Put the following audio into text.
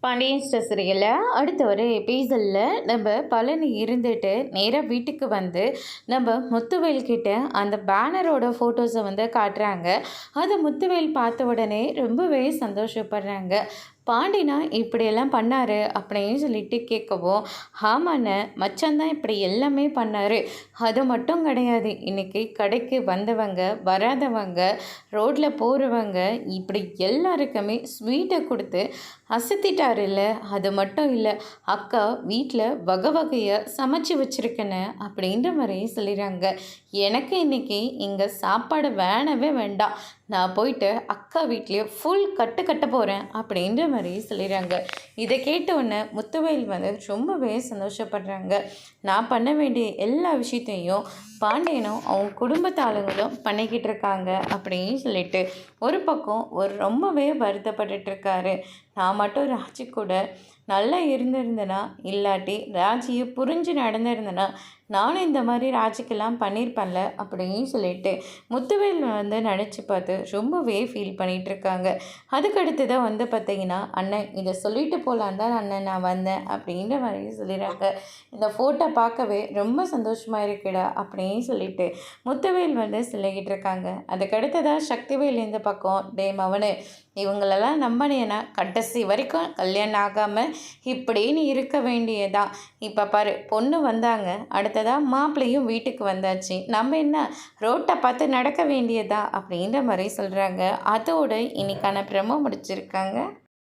Pandian store சீரியலில் அடுத்த ஒரு எபிசோடில் நம்ம பழனி இருந்துட்டு நேராக வீட்டுக்கு வந்து நம்ம முத்துவேல் கிட்ட அந்த பேனரோட ஃபோட்டோஸை வந்து காட்டுறாங்க. அதை முத்துவேல் பார்த்த உடனே ரொம்பவே சந்தோஷப்படுறாங்க. பாண்டினா இப்படியெல்லாம் பண்ணார் அப்படின்னு சொல்லிட்டு கேட்கவும், ஆமாண்ண மச்சான் இப்படி எல்லாமே பண்ணார். அது மட்டும் கிடையாது, இன்றைக்கி கடைக்கு வந்தவங்க வராதவங்க ரோட்டில் போகிறவங்க இப்படி எல்லாருக்குமே ஸ்வீட்டை கொடுத்து அசத்திட்டார் இல்லை. அது மட்டும் இல்லை, அக்கா வீட்டில் வகை வகையாக சமைச்சு வச்சுருக்கேன்னு அப்படின்ற மாதிரி சொல்லிடுறாங்க. எனக்கு இன்றைக்கி இங்கே சாப்பாடு வேணவே வேண்டாம், நான் போயிட்டு அக்கா வீட்லேயே ஃபுல் கட்ட போகிறேன் அப்படின்ற மாதிரி சொல்லிடுறாங்க. இதை கேட்டவுடனே முத்துவேல் வந்து ரொம்பவே சந்தோஷப்படுறாங்க. நான் பண்ண வேண்டிய எல்லா விஷயத்தையும் பாண்டியனும் அவங்க குடும்பத்து ஆளுங்களும் பண்ணிக்கிட்டு இருக்காங்க அப்படின்னு சொல்லிட்டு ஒரு பக்கம் ரொம்பவே வருத்தப்பட்டுட்டு இருக்காரு. நான் மட்டும் ராஜி கூட நல்லா இருந்திருந்தேனா, இல்லாட்டி ராஜியை புரிஞ்சு நடந்திருந்தேனா நானும் இந்த மாதிரி ராஜிக்கெல்லாம் பண்ணியிருப்பேன்ல அப்படின்னு சொல்லிட்டு முத்துவேல் வந்து நினச்சி பார்த்து ரொம்பவே ஃபீல் பண்ணிகிட்டு இருக்காங்க. அதுக்கடுத்து தான் வந்து பார்த்திங்கன்னா, அண்ணன் இதை சொல்லிட்டு போகலான் தான் அண்ணன் நான் வந்தேன் அப்படின்ற மாதிரி சொல்லிடுறாங்க. இந்த ஃபோட்டோ பார்க்கவே ரொம்ப சந்தோஷமாக இருக்குடா அப்படின்னு சொல்லிட்டு முத்துவேல் வந்து சொல்லிக்கிட்டு இருக்காங்க. அதுக்கடுத்ததாக சக்திவேல் இந்த பக்கம் டே மவனு இவங்களெல்லாம் நம்பினேன்னா கடைசி வரைக்கும் கல்யாணம் ஆகாமல் இப்படின்னு இருக்க வேண்டியதான். இப்போ பாரு பொண்ணு வந்தாங்க, அடுத்ததாக மாப்பிள்ளையும் வீட்டுக்கு வந்தாச்சு, நம்ம என்ன ரோட்டை பார்த்து நடக்க வேண்டியதா அப்படின்ற மாதிரி சொல்கிறாங்க. அதோடு இன்னைக்கான ப்ரமோ முடிச்சிருக்காங்க.